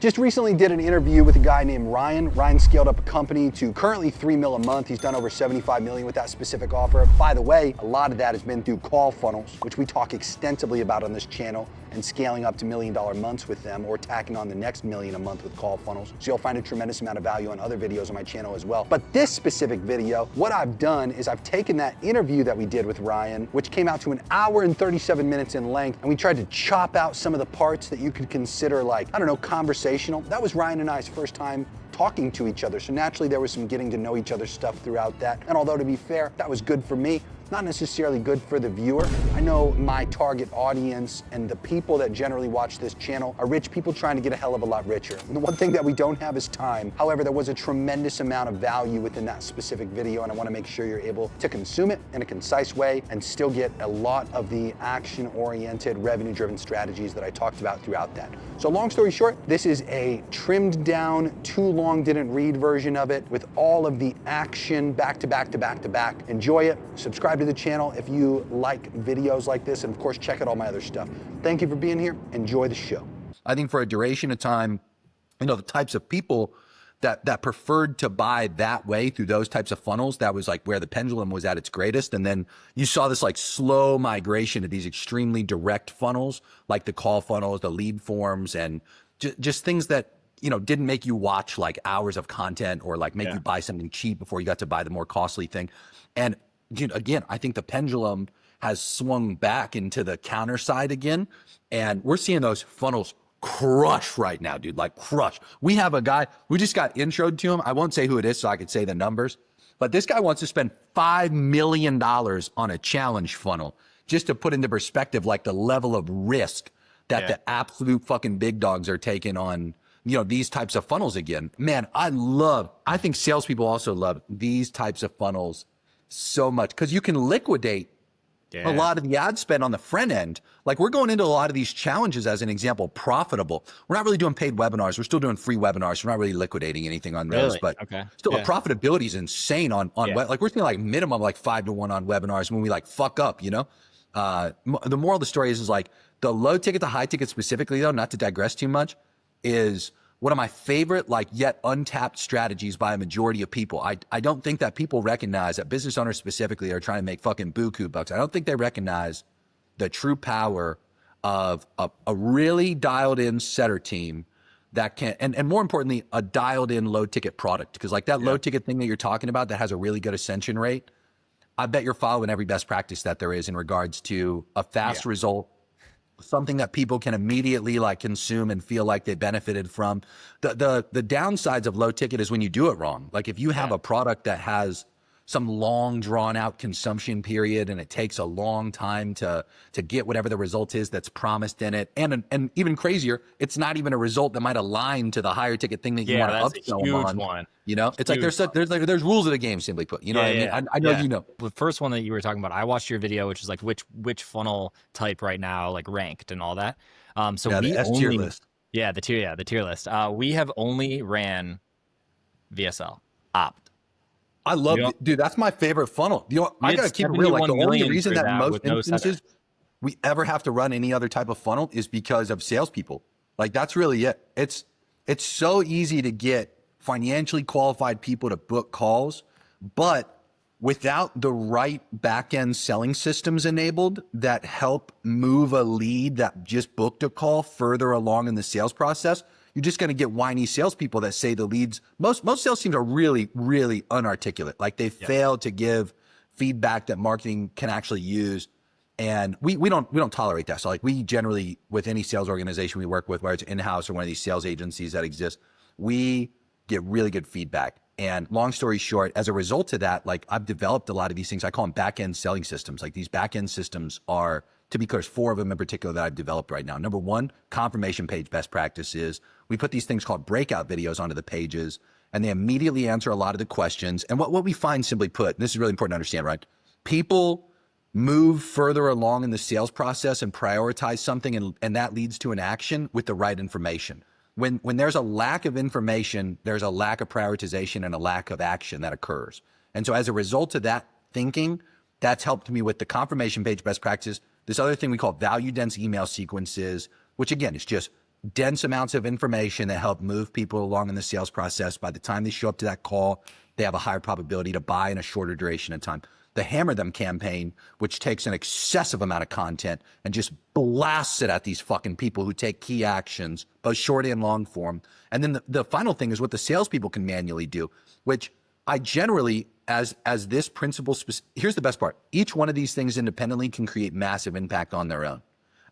Just recently did an interview with a guy named Ryan. Ryan scaled up a company to currently $3 million a month. He's done over 75 million with that specific offer. By the way, a lot of that has been through call funnels, which we talk extensively about on this channel, and scaling up to $1 million months with them, or tacking on the next $1 million a month with call funnels. So you'll find a tremendous amount of value on other videos on my channel as well. But this specific video, what I've done is I've taken that interview that we did with Ryan, which came out to 1 hour and 37 minutes in length, and we tried to chop out some of the parts that you could consider like, I don't know, conversational. That was Ryan and I's first time talking to each other. So naturally there was some getting to know each other stuff throughout that. And although to be fair, that was good for me, not necessarily good for the viewer. I know my target audience and the people that generally watch this channel are rich people trying to get a hell of a lot richer. And the one thing that we don't have is time. However, there was a tremendous amount of value within that specific video, and I wanna make sure you're able to consume it in a concise way and still get a lot of the action-oriented, revenue-driven strategies that I talked about throughout that. So long story short, this is a trimmed down, too long didn't read version of it with all of the action back to back to back to back. Enjoy it, subscribe to the channel if you like videos like this, and of course check out all my other stuff. Thank you for being here. Enjoy the show. I think for a duration of time, you know, the types of people that preferred to buy that way through those types of funnels, that was like where the pendulum was at its greatest. And then you saw this like slow migration to these extremely direct funnels, like the call funnels, the lead forms, and just things that, you know, didn't make you watch like hours of content or like make you buy something cheap before you got to buy the more costly thing. And again, I think the pendulum has swung back into the counter side again. And we're seeing those funnels crush right now, dude, like crush. We have a guy, we just got introed to him. I won't say who it is so I could say the numbers, but this guy wants to spend $5 million on a challenge funnel just to put into perspective, like the level of risk that the absolute fucking big dogs are taking on, you know, these types of funnels again. Man, I think salespeople also love these types of funnels so much because you can liquidate a lot of the ad spend on the front end. Like we're going into a lot of these challenges as an example, profitable. We're not really doing paid webinars. We're still doing free webinars. We're not really liquidating anything on those, but still the profitability is insane on like we're seeing like minimum like 5 to 1 on webinars when we like fuck up, you know? The moral of the story is like the low ticket to high ticket specifically though, not to digress too much, is one of my favorite, like yet untapped strategies by a majority of people. I don't think that people recognize that business owners specifically are trying to make fucking buku bucks. I don't think they recognize the true power of a really dialed in setter team that can, and more importantly, a dialed in low ticket product. Because like that low ticket thing that you're talking about that has a really good ascension rate, I bet you're following every best practice that there is in regards to a fast result, something that people can immediately like consume and feel like they benefited from. The downsides of low ticket is when you do it wrong. Like if you have a product that has some long drawn out consumption period and it takes a long time to get whatever the result is that's promised in it. And even crazier, it's not even a result that might align to the higher ticket thing that you want to upsell them on. You know, it's like there's rules of the game, simply put. You know what I mean? I know you know. The first one that you were talking about, I watched your video, which is like which funnel type right now, like ranked and all that. So we the tier list. Yeah, the tier list. We have only ran VSL opt. I love it. Dude, that's my favorite funnel. You know, I gotta keep it real. Like the only reason that in most instances we ever have to run any other type of funnel is because of salespeople. Like that's really it. It's so easy to get financially qualified people to book calls, but without the right back-end selling systems enabled that help move a lead that just booked a call further along in the sales process, you're just going to get whiny salespeople that say the leads. Most sales teams are really, really unarticulate. Like they fail to give feedback that marketing can actually use. And we don't tolerate that. So like we generally, with any sales organization we work with, whether it's in-house or one of these sales agencies that exist, we get really good feedback. And long story short, as a result of that, like I've developed a lot of these things. I call them back-end selling systems. Like these back-end systems are, to be clear, 4 of them in particular that I've developed right now. Number 1, confirmation page best practices. We put these things called breakout videos onto the pages, and they immediately answer a lot of the questions. And what we find, simply put, and this is really important to understand, right? People move further along in the sales process and prioritize something, and that leads to an action with the right information. When there's a lack of information, there's a lack of prioritization and a lack of action that occurs. And so as a result of that thinking, that's helped me with the confirmation page best practices. This other thing we call value dense email sequences, which again is just dense amounts of information that help move people along in the sales process. By the time they show up to that call, they have a higher probability to buy in a shorter duration of time. The Hammer Them campaign, which takes an excessive amount of content and just blasts it at these fucking people who take key actions, both short and long form. And then the final thing is what the salespeople can manually do, which I generally, as this principle, here's the best part. Each one of these things independently can create massive impact on their own.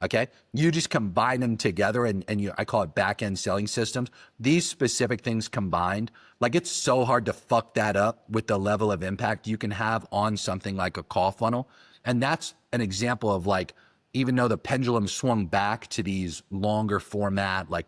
Okay. You just combine them together and I call it back end selling systems. These specific things combined, like it's so hard to fuck that up with the level of impact you can have on something like a call funnel. And that's an example of like, even though the pendulum swung back to these longer format, like,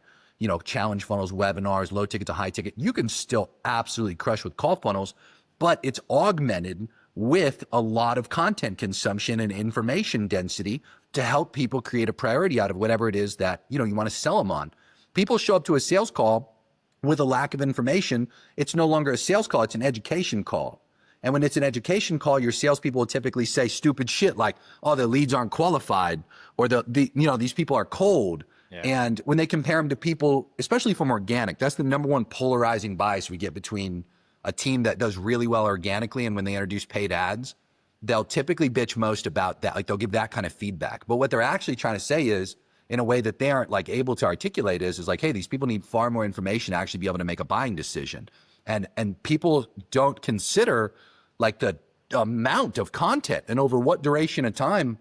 challenge funnels, webinars, low ticket to high ticket, you can still absolutely crush with call funnels, but it's augmented with a lot of content consumption and information density to help people create a priority out of whatever it is that, you want to sell them on. People show up to a sales call with a lack of information. It's no longer a sales call. It's an education call. And when it's an education call, your salespeople will typically say stupid shit like, oh, the leads aren't qualified, or these people are cold. Yeah. And when they compare them to people, especially from organic, that's the number one polarizing bias we get between a team that does really well organically and when they introduce paid ads, they'll typically bitch most about that. Like they'll give that kind of feedback. But what they're actually trying to say is, in a way that they aren't like able to articulate, is like, hey, these people need far more information to actually be able to make a buying decision. And people don't consider like the amount of content and over what duration of time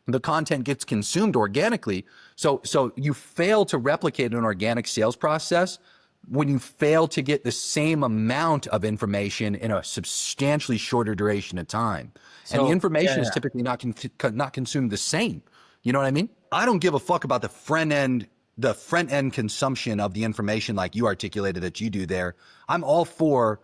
the content gets consumed organically. So you fail to replicate an organic sales process when you fail to get the same amount of information in a substantially shorter duration of time. So, and the information is typically not consumed the same. You know what I mean? I don't give a fuck about the front end consumption of the information like you articulated that you do there. I'm all for,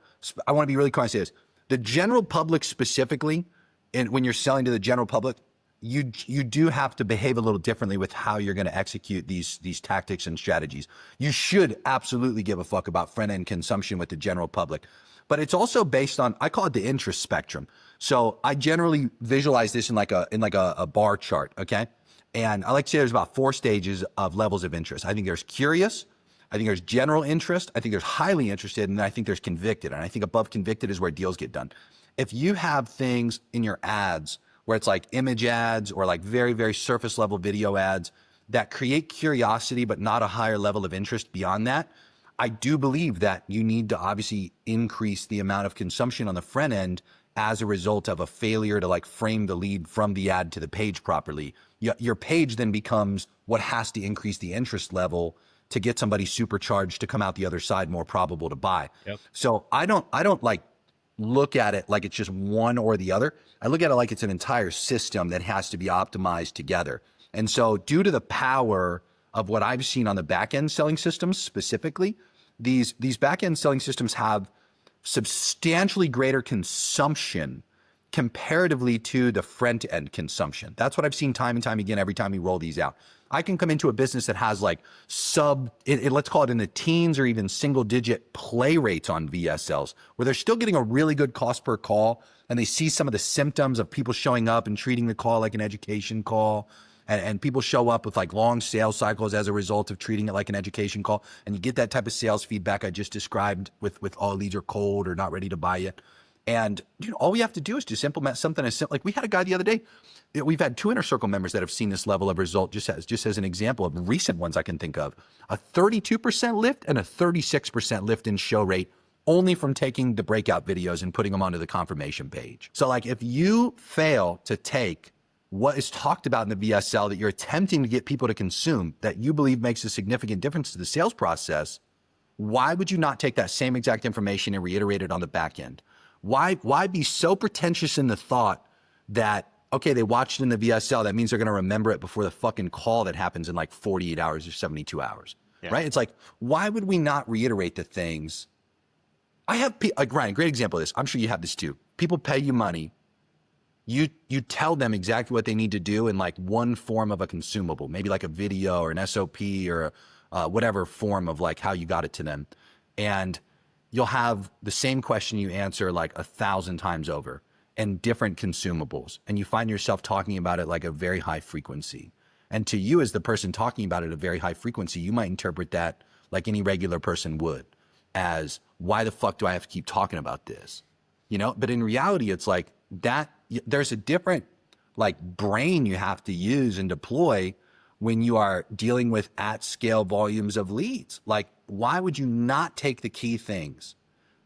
I want to be really clear and say this. The general public specifically, and when you're selling to the general public, you do have to behave a little differently with how you're going to execute these tactics and strategies. You should absolutely give a fuck about front end consumption with the general public, but it's also based on, I call it the interest spectrum. So I generally visualize this in like a bar chart. Okay. And I like to say there's about 4 stages of levels of interest. I think there's curious, I think there's general interest, I think there's highly interested, and then I think there's convicted. And I think above convicted is where deals get done. If you have things in your ads where it's like image ads or like very, very surface level video ads that create curiosity, but not a higher level of interest beyond that, I do believe that you need to obviously increase the amount of consumption on the front end as a result of a failure to like frame the lead from the ad to the page properly. Your page then becomes what has to increase the interest level to get somebody supercharged to come out the other side more probable to buy. Yep. So I don't like look at it like it's just one or the other. I look at it like it's an entire system that has to be optimized together. And so due to the power of what I've seen on the back end selling systems specifically, these back end selling systems have substantially greater consumption comparatively to the front end consumption. That's what I've seen time and time again every time we roll these out. I can come into a business that has like let's call it in the teens or even single digit play rates on VSLs, where they're still getting a really good cost per call, and they see some of the symptoms of people showing up and treating the call like an education call. And people show up with like long sales cycles as a result of treating it like an education call. And you get that type of sales feedback I just described with all leads are cold or not ready to buy yet. And all we have to do is just implement something as simple. Like we had a guy the other day. We've had 2 Inner Circle members that have seen this level of result just as an example of recent ones I can think of. A 32% lift and a 36% lift in show rate only from taking the breakout videos and putting them onto the confirmation page. So like if you fail to take what is talked about in the VSL that you're attempting to get people to consume that you believe makes a significant difference to the sales process, why would you not take that same exact information and reiterate it on the back end? Why be so pretentious in the thought that, okay, they watched it in the VSL, that means they're going to remember it before the fucking call that happens in like 48 hours or 72 hours, right? It's like, why would we not reiterate the things? I have, like Ryan, great example of this. I'm sure you have this too. People pay you money. You tell them exactly what they need to do in like one form of a consumable, maybe like a video or an SOP or whatever form of like how you got it to them. And you'll have the same question you answer like 1,000 times over and different consumables. And you find yourself talking about it like a very high frequency. And to you, as the person talking about it at a very high frequency, you might interpret that like any regular person would, as why the fuck do I have to keep talking about this? You know, but in reality, it's like that there's a different like brain you have to use and deploy when you are dealing with at scale volumes of leads. Like, why would you not take the key things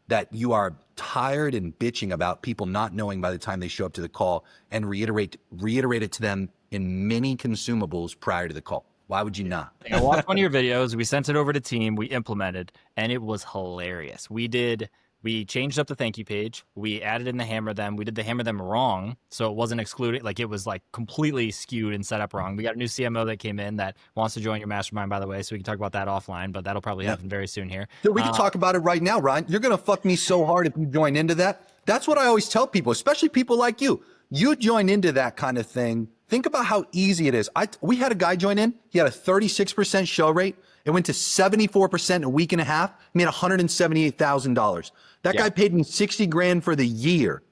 that you are tired and bitching about people not knowing by the time they show up to the call and reiterate it to them in many consumables prior to the call? Why would you not? I watched one of your videos. We sent it over to team. We implemented, and it was hilarious. We changed up the thank you page. We added in the hammer them. We did the hammer them wrong, so it wasn't excluded. Like, it was like completely skewed and set up wrong. We got a new CMO that came in that wants to join your mastermind, by the way, so we can talk about that offline, but that'll probably happen very soon here. Dude, we can talk about it right now, Ryan. You're going to fuck me so hard if you join into that. That's what I always tell people, especially people like you. You join into that kind of thing. Think about how easy it is. We had a guy join in. He had a 36% show rate. It went to 74% in a week and a half. He made $178,000. That guy paid me 60 grand for the year.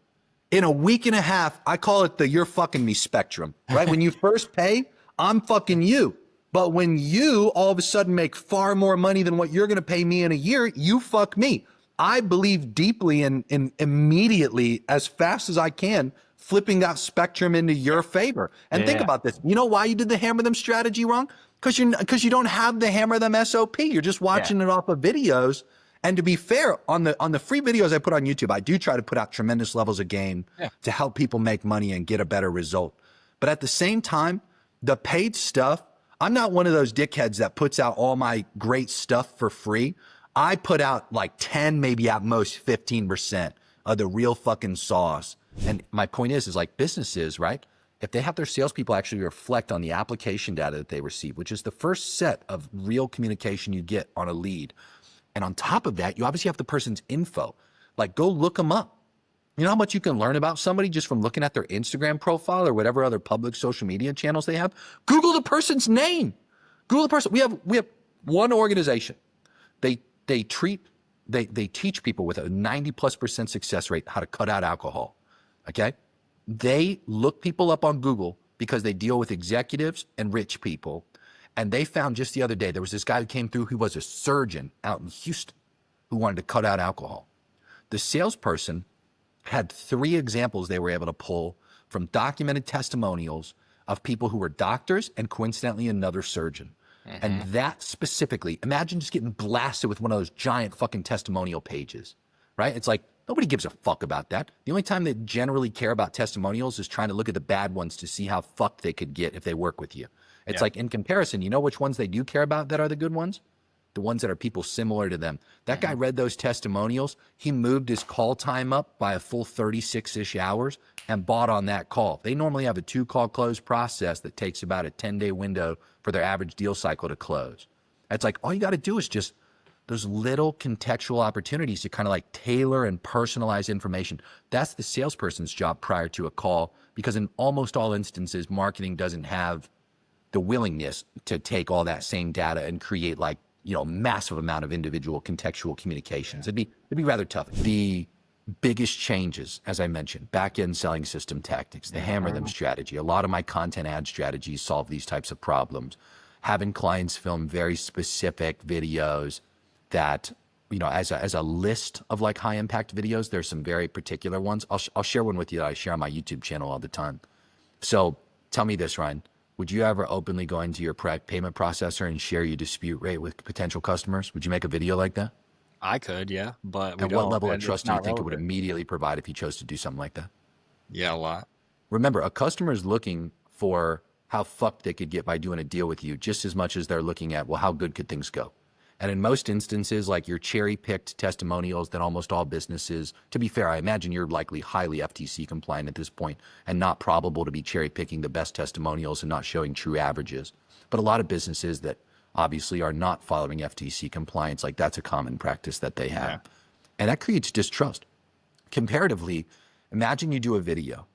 In a week and a half, I call it the you're fucking me spectrum, right? When you first pay, I'm fucking you. But when you all of a sudden make far more money than what you're going to pay me in a year, you fuck me. I believe deeply in immediately, as fast as I can, flipping that spectrum into your favor. And think about this. You know why you did the hammer them strategy wrong? Because you don't have the hammer them SOP. You're just watching it off of videos. And to be fair, on the free videos I put on YouTube, I do try to put out tremendous levels of game to help people make money and get a better result. But at the same time, the paid stuff, I'm not one of those dickheads that puts out all my great stuff for free. I put out like 10, maybe at most 15% of the real fucking sauce. And my point is like businesses, right? If they have their salespeople actually reflect on the application data that they receive, which is the first set of real communication you get on a lead. And on top of that, you obviously have the person's info. Like, go look them up. You know how much you can learn about somebody just from looking at their Instagram profile or whatever other public social media channels they have? Google the person's name. Google the person. We have one organization. They teach people with a 90+% success rate how to cut out alcohol. Okay? They look people up on Google because they deal with executives and rich people. And they found just the other day, there was this guy who came through who was a surgeon out in Houston who wanted to cut out alcohol. The salesperson had 3 examples they were able to pull from documented testimonials of people who were doctors and coincidentally another surgeon. And that specifically, imagine just getting blasted with one of those giant fucking testimonial pages, right? It's like, nobody gives a fuck about that. The only time they generally care about testimonials is trying to look at the bad ones to see how fucked they could get if they work with you. It's like, in comparison, you know which ones they do care about that are the good ones? The ones that are people similar to them. That guy read those testimonials. He moved his call time up by a full 36-ish hours and bought on that call. They normally have a 2-call close process that takes about a 10-day window for their average deal cycle to close. It's like, all you got to do is just those little contextual opportunities to kind of like tailor and personalize information. That's the salesperson's job prior to a call, because in almost all instances, marketing doesn't have the willingness to take all that same data and create like, you know, massive amount of individual contextual communications. It'd be rather tough. The biggest changes, as I mentioned, back-end selling system tactics, the hammer them strategy. A lot of my content ad strategies solve these types of problems. Having clients film very specific videos that, you know, as a list of like high impact videos, there's some very particular ones. I'll share one with you that I share on my YouTube channel all the time. So tell me this, Ryan. Would you ever openly go into your payment processor and share your dispute rate with potential customers? Would you make a video like that? I could, yeah, but we And don't. what level of and trust it's do you not think it would relevant. immediately provide if you chose to do something like that? Yeah, a lot. Remember, a customer is looking for how fucked they could get by doing a deal with you just as much as they're looking at, well, how good could things go? And in most instances, like your cherry-picked testimonials that almost all businesses, to be fair, I imagine you're likely highly FTC compliant at this point and not probable to be cherry-picking the best testimonials and not showing true averages. But a lot of businesses that obviously are not following FTC compliance, like that's a common practice that they have. Yeah. And that creates distrust. Comparatively, imagine you do a video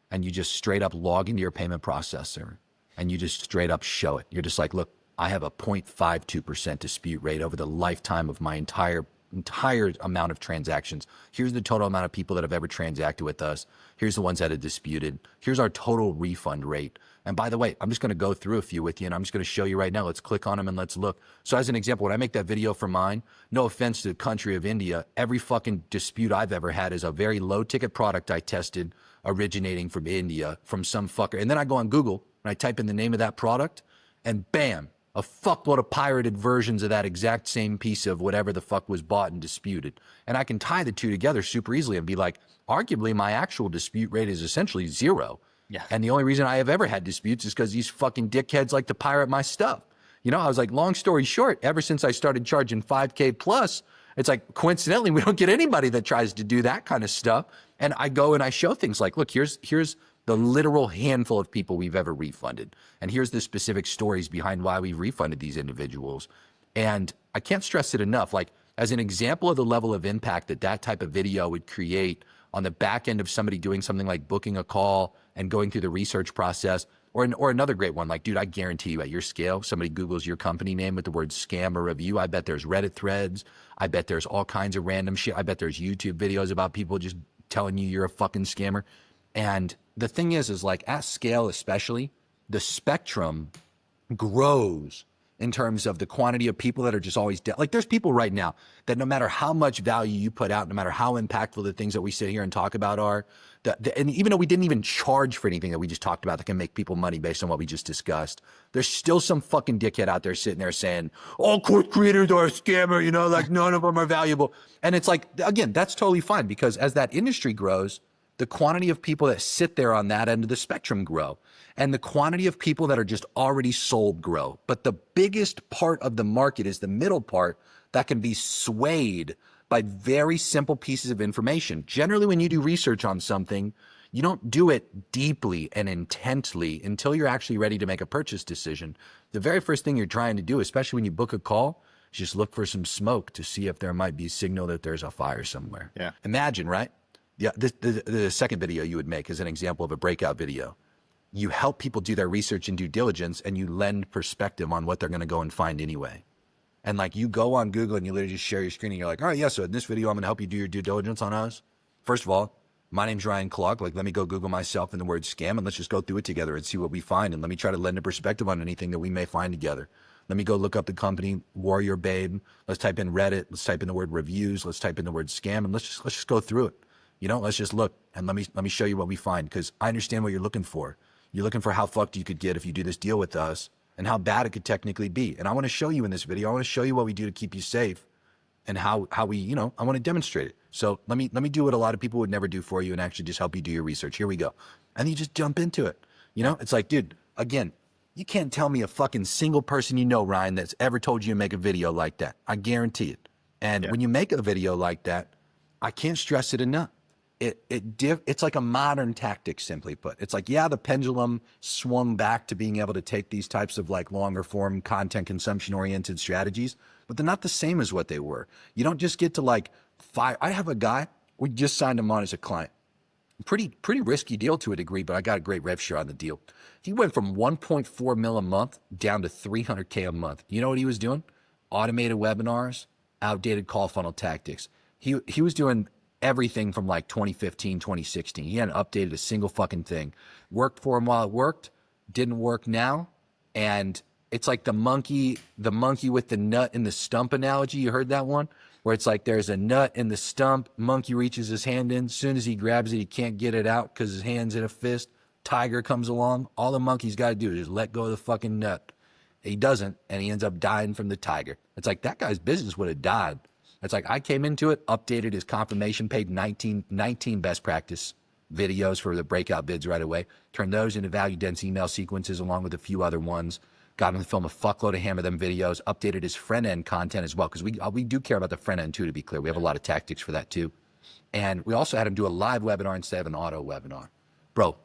and you just straight up log into your payment processor and you just straight up show it. You're just like, look, I have a 0.52% dispute rate over the lifetime of my entire entire amount of transactions. Here's the total amount of people that have ever transacted with us. Here's the ones that have disputed. Here's our total refund rate. And by the way, I'm just going to go through a few with you, and I'm just going to show you right now. Let's click on them and let's look. So as an example, when I make that video for mine, no offense to the country of India, every fucking dispute I've ever had is a very low ticket product I tested originating from India from some fucker. And then I go on Google and I type in the name of that product, and bam, a fuckload of pirated versions of that exact same piece of whatever the fuck was bought and disputed. And I can tie the two together super easily and be like, arguably my actual dispute rate is essentially 0. Yeah. And the only reason I have ever had disputes is because these fucking dickheads like to pirate my stuff. You know, I was like, long story short, ever since I started charging 5K plus, it's like, coincidentally, we don't get anybody that tries to do that kind of stuff. And I go and I show things like, look, here's the literal handful of people we've ever refunded. And here's the specific stories behind why we've refunded these individuals. And I can't stress it enough. Like, as an example of the level of impact that that type of video would create on the back end of somebody doing something like booking a call and going through the research process, or another great one, like, dude, I guarantee you at your scale, somebody Googles your company name with the word scam or review. I bet there's Reddit threads. I bet there's all kinds of random shit. I bet there's YouTube videos about people just telling you you're a fucking scammer. And the thing is like at scale, especially, the spectrum grows in terms of the quantity of people that are just always like there's people right now that no matter how much value you put out, no matter how impactful the things that we sit here and talk about are, and even though we didn't even charge for anything that we just talked about that can make people money based on what we just discussed, there's still some fucking dickhead out there sitting there saying, all course creators are a scammer, you know, like none of them are valuable. And it's like, again, that's totally fine because as that industry grows, the quantity of people that sit there on that end of the spectrum grow, and the quantity of people that are just already sold grow. But the biggest part of the market is the middle part that can be swayed by very simple pieces of information. Generally, when you do research on something, you don't do it deeply and intently until you're actually ready to make a purchase decision. The very first thing you're trying to do, especially when you book a call, is just look for some smoke to see if there might be signal that there's a fire somewhere. Yeah. Imagine, right? Yeah, the second video you would make is an example of a breakout video. You help people do their research and due diligence, and you lend perspective on what they're going to go and find anyway. And like you go on Google and you literally just share your screen and you're like, all right, yeah, so in this video, I'm going to help you do your due diligence on us. First of all, my name's Ryan Clark. Like, let me go Google myself and the word scam, and let's just go through it together and see what we find. And let me try to lend a perspective on anything that we may find together. Let me go look up the company, Warrior Babe. Let's type in Reddit. Let's type in the word reviews. Let's type in the word scam, and let's just go through it. You know, let's just look and let me show you what we find, because I understand what you're looking for. You're looking for how fucked you could get if you do this deal with us and how bad it could technically be. And I want to show you in this video, I want to show you what we do to keep you safe and how we, you know, I want to demonstrate it. So let me do what a lot of people would never do for you and actually just help you do your research. Here we go. And you just jump into it. You know, it's like, dude, again, you can't tell me a fucking single person you know, Ryan, that's ever told you to make a video like that. I guarantee it. And when you make a video like that, I can't stress it enough. It's like a modern tactic, simply put. It's like, yeah, the pendulum swung back to being able to take these types of like longer form content consumption oriented strategies, but they're not the same as what they were. You don't just get to like fire. I have a guy, we just signed him on as a client. Pretty risky deal to a degree, but I got a great rev share on the deal. He went from 1.4 mil a month down to 300K a month. You know what he was doing? Automated webinars, outdated call funnel tactics. He was doing everything from like 2015, 2016. He hadn't updated a single fucking thing. Worked for him while it worked, didn't work now. And it's like the monkey with the nut in the stump analogy. You heard that one? Where it's like there's a nut in the stump, monkey reaches his hand in. As soon as he grabs it, he can't get it out because his hand's in a fist. Tiger comes along. All the monkey's got to do is just let go of the fucking nut. He doesn't, and he ends up dying from the tiger. It's like that guy's business would have died. It's like I came into it, updated his confirmation, paid 19 best practice videos for the breakout bids right away, turned those into value dense email sequences along with a few other ones, got him to film a fuckload of Hammer Them videos, updated his front end content as well, because we do care about the front end too, to be clear. We have a lot of tactics for that too. And we also had him do a live webinar instead of an auto webinar. Bro,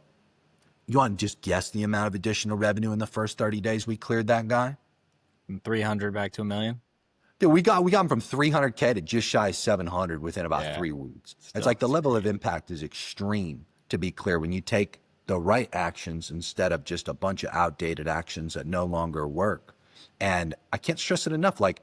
you want to just guess the amount of additional revenue in the first 30 days we cleared that guy? From 300 back to $1 million. Dude, we got him from 300K to just shy of 700 within about 3 weeks. It's like the level of impact is extreme, to be clear, when you take the right actions instead of just a bunch of outdated actions that no longer work. And I can't stress it enough. Like,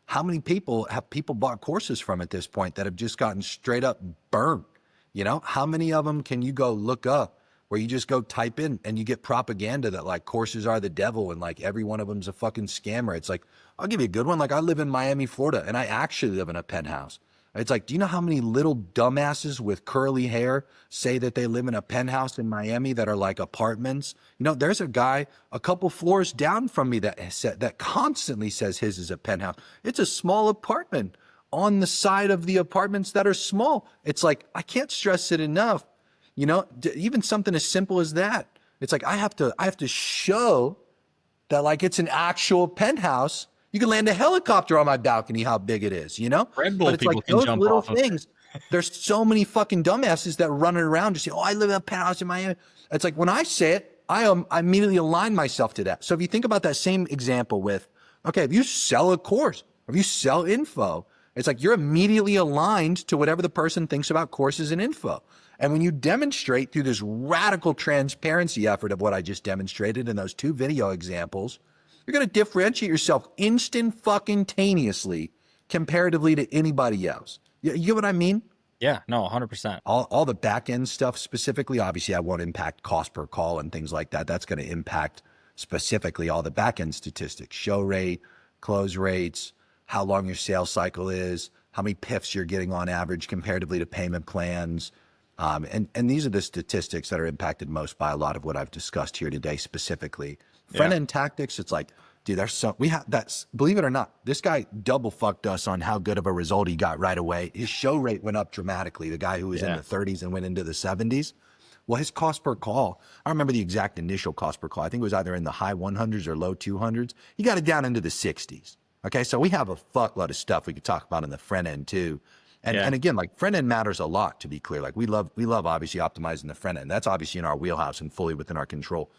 how many people have bought courses from at this point that have just gotten straight up burned? You know, how many of them can you go look up where you just go type in and you get propaganda that like courses are the devil and like every one of them's a fucking scammer? It's like, I'll give you a good one. Like I live in Miami, Florida, and I actually live in a penthouse. It's like, do you know how many little dumbasses with curly hair say that they live in a penthouse in Miami that are like apartments? You know, there's a guy a couple floors down from me that constantly says his is a penthouse. It's a small apartment on the side of the apartments that are small. It's like, I can't stress it enough. You know, even something as simple as that. It's like, I have to show that like it's an actual penthouse. You can land a helicopter on my balcony, how big it is, you know? Red Bull But it's people like can those jump little off of things. There's so many fucking dumbasses that run it around just say, oh, I live in a penthouse in Miami. It's like when I say it, I immediately align myself to that. So if you think about that same example with, okay, if you sell a course, or if you sell info, it's like you're immediately aligned to whatever the person thinks about courses and info. And when you demonstrate through this radical transparency effort of what I just demonstrated in those 2 video examples, you're going to differentiate yourself instantaneously comparatively to anybody else. You get what I mean? Yeah, no, 100%. All the back end stuff specifically, obviously I won't impact cost per call and things like that. That's going to impact specifically all the back end statistics, show rate, close rates, how long your sales cycle is, how many PIFs you're getting on average comparatively to payment plans. And these are the statistics that are impacted most by a lot of what I've discussed here today specifically. Front end tactics, it's like, dude, believe it or not, this guy double fucked us on how good of a result he got right away. His show rate went up dramatically. The guy who was in the 30s and went into the 70s. Well, his cost per call, I remember the exact initial cost per call. I think it was either in the high 100s or low 200s. He got it down into the 60s. Okay, so we have a fuckload of stuff we could talk about in the front end too. And again, like front end matters a lot, to be clear. Like we love obviously optimizing the front end. That's obviously in our wheelhouse and fully within our control.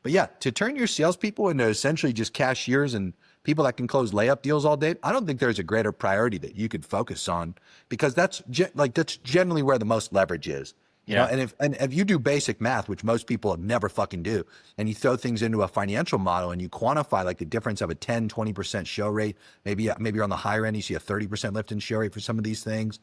But yeah, to turn your salespeople into essentially just cashiers and people that can close layup deals all day, I don't think there's a greater priority that you could focus on, because that's generally where the most leverage is. You know, and if you do basic math, which most people never fucking do, and you throw things into a financial model and you quantify like the difference of a 10, 20% show rate, maybe you're on the higher end, you see a 30% lift in show rate for some of these things.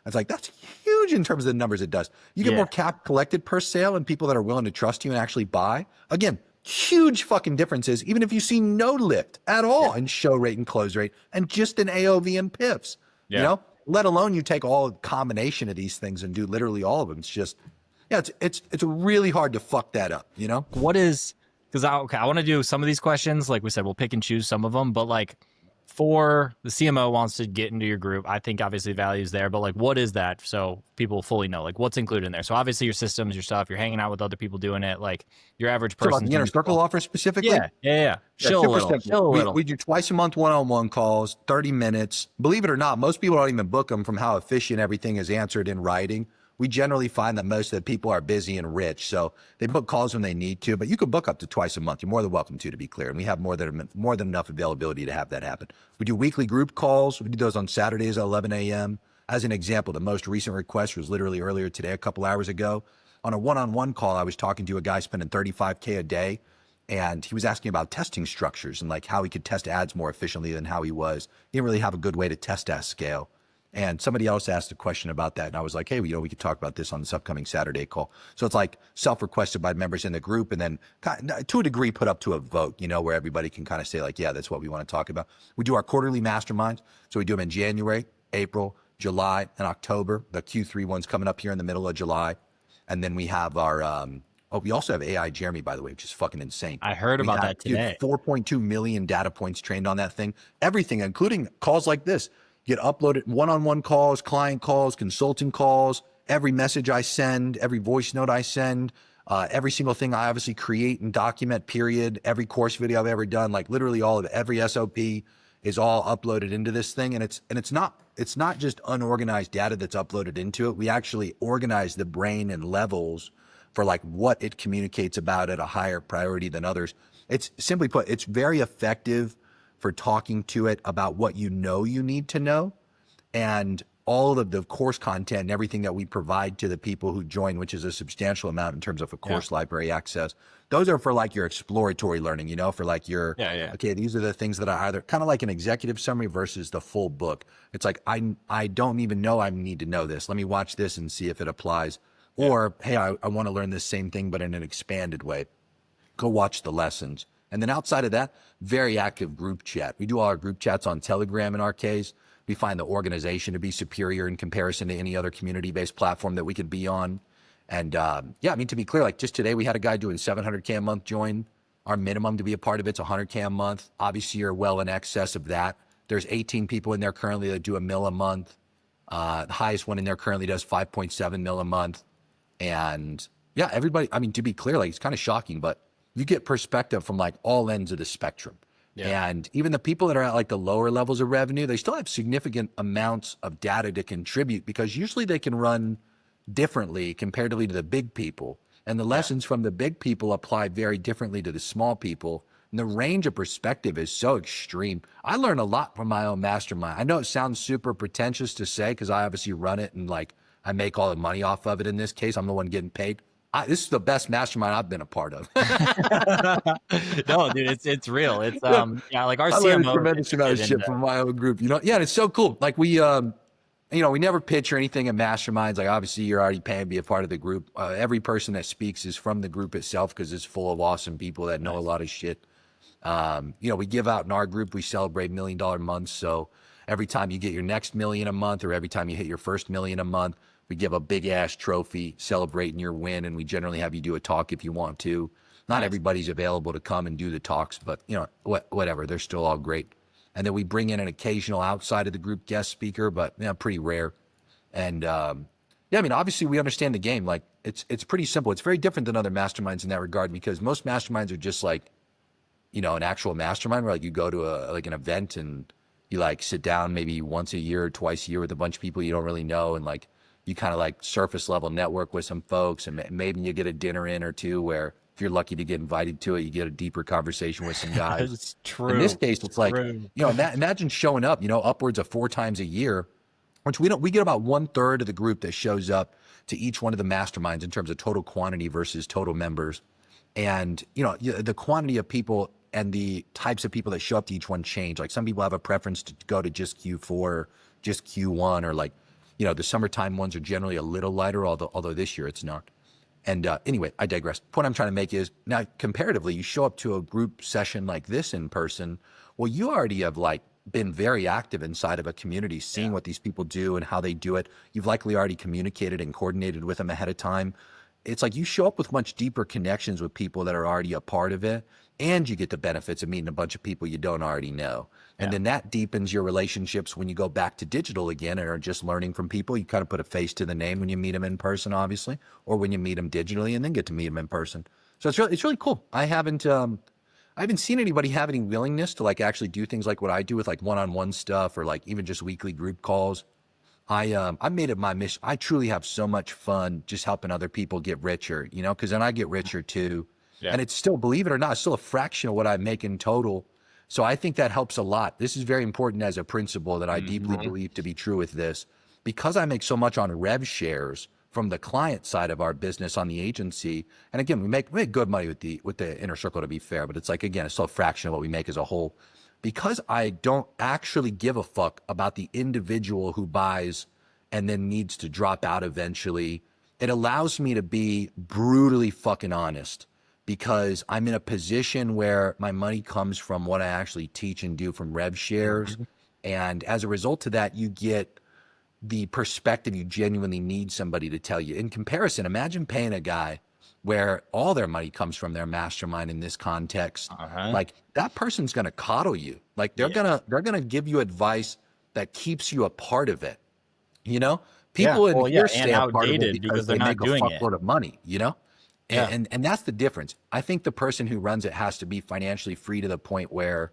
It's like, that's huge in terms of the numbers it does. You get more cap collected per sale and people that are willing to trust you and actually buy. Again, huge fucking differences, even if you see no lift at all in show rate and close rate and just in AOV and PIFs, you know? Let alone you take all combination of these things and do literally all of them. It's just, it's really hard to fuck that up, you know? What is, because I want to do some of these questions. Like we said, we'll pick and choose some of them, but like for the CMO wants to get into your group, I think obviously value is there, but like what is that? So people fully know, like what's included in there. So obviously your systems, your stuff, you're hanging out with other people doing it, like your average person. The inner circle offer specifically? Yeah. Chill a little. We do twice a month one-on-one calls, 30 minutes. Believe it or not, most people don't even book them from how efficient everything is answered in writing. We generally find that most of the people are busy and rich, so they book calls when they need to, but you can book up to twice a month. You're more than welcome to be clear, and we have more than enough availability to have that happen. We do weekly group calls. We do those on Saturdays at 11 a.m. As an example, the most recent request was literally earlier today, a couple hours ago. On a one-on-one call, I was talking to a guy spending $35K a day, and he was asking about testing structures and like how he could test ads more efficiently than how he was. He didn't really have a good way to test at scale. And somebody else asked a question about that. And I was like, hey, we could talk about this on this upcoming Saturday call. So it's like self-requested by members in the group and then to a degree put up to a vote, where everybody can kind of say like, yeah, that's what we want to talk about. We do our quarterly masterminds. So we do them in January, April, July, and October. The Q3 one's coming up here in the middle of July. And then we have our, we also have AI Jeremy, by the way, which is fucking insane. I heard about that today. 4.2 million data points trained on that thing. Everything, including calls like this, get uploaded, one-on-one calls, client calls, consulting calls, every message I send, every voice note I send, every single thing I obviously create and document, period, every course video I've ever done, like literally all of it, every SOP is all uploaded into this thing. And it's not just unorganized data that's uploaded into it. We actually organize the brain in levels for like what it communicates about at a higher priority than others. It's simply put, it's very effective for talking to it about what you need to know. And all of the course content and everything that we provide to the people who join, which is a substantial amount in terms of a course library access. Those are for like your exploratory learning, for like your, okay, these are the things that are either kind of like an executive summary versus the full book. It's like, I don't even know I need to know this. Let me watch this and see if it applies. Or, hey, I want to learn this same thing, but in an expanded way. Go watch the lessons. And then outside of that, very active group chat. We do all our group chats on Telegram in our case. We find the organization to be superior in comparison to any other community-based platform that we could be on. And to be clear, like just today, we had a guy doing 700K a month join. Our minimum to be a part of it's 100K a month. Obviously, you're well in excess of that. There's 18 people in there currently that do $1 million a month. The highest one in there currently does 5.7 mil a month. And yeah, everybody, to be clear, like it's kind of shocking, but you get perspective from like all ends of the spectrum. And even the people that are at like the lower levels of revenue, they still have significant amounts of data to contribute because usually they can run differently comparatively to the big people. And the lessons from the big people apply very differently to the small people. And the range of perspective is so extreme. I learn a lot from my own mastermind. I know it sounds super pretentious to say because I obviously run it and like I make all the money off of it. In this case, I'm the one getting paid. This is the best mastermind I've been a part of. No, dude, it's real. It's like our I learned CMO a tremendous amount of shit from my own group. And it's so cool. Like we never pitch or anything in masterminds. Like obviously you're already paying to be a part of the group. Every person that speaks is from the group itself because it's full of awesome people that know a lot of shit. We give out in our group, we celebrate $1 million months. So every time you get your next $1 million a month or every time you hit your first $1 million a month, we give a big ass trophy celebrating your win. And we generally have you do a talk if you want to. Not everybody's available to come and do the talks, but whatever, they're still all great. And then we bring in an occasional outside of the group guest speaker, but pretty rare. And obviously we understand the game. Like it's pretty simple. It's very different than other masterminds in that regard because most masterminds are just like, an actual mastermind where like you go to an event and you like sit down maybe once a year or twice a year with a bunch of people you don't really know. And like, you kind of like surface level network with some folks and maybe you get a dinner in or two where if you're lucky to get invited to it, you get a deeper conversation with some guys. It's true. In this case, it's like, imagine showing up, upwards of 4 times a year, which we get about 1/3 of the group that shows up to each one of the masterminds in terms of total quantity versus total members. And, the quantity of people and the types of people that show up to each one change. Like some people have a preference to go to just Q4, or just Q1, or like, the summertime ones are generally a little lighter, although this year it's not. And anyway, I digress. Point I'm trying to make is now comparatively, you show up to a group session like this in person. Well, you already have like been very active inside of a community, seeing what these people do and how they do it. You've likely already communicated and coordinated with them ahead of time. It's like you show up with much deeper connections with people that are already a part of it. And you get the benefits of meeting a bunch of people you don't already know. And then that deepens your relationships when you go back to digital again and are just learning from people. You kind of put a face to the name when you meet them in person, obviously, or when you meet them digitally and then get to meet them in person. So it's really cool. I haven't seen anybody have any willingness to like actually do things like what I do with like one-on-one stuff or like even just weekly group calls. I made it my mission. I truly have so much fun just helping other people get richer, because then I get richer too. Yeah. And it's still, believe it or not, still a fraction of what I make in total. So I think that helps a lot. This is very important as a principle that I deeply believe to be true with this. Because I make so much on rev shares from the client side of our business on the agency. And again, we make good money with the inner circle, to be fair, but it's like, again, it's still a fraction of what we make as a whole. Because I don't actually give a fuck about the individual who buys and then needs to drop out eventually, it allows me to be brutally fucking honest. Because I'm in a position where my money comes from what I actually teach and do from rev shares. And as a result of that, you get the perspective you genuinely need somebody to tell you. In comparison, imagine paying a guy where all their money comes from their mastermind in this context. Like that person's going to coddle you. Like they're going to give you advice that keeps you a part of it. People in here stay a part of it because they make a fuckload of money, And that's the difference. I think the person who runs it has to be financially free to the point where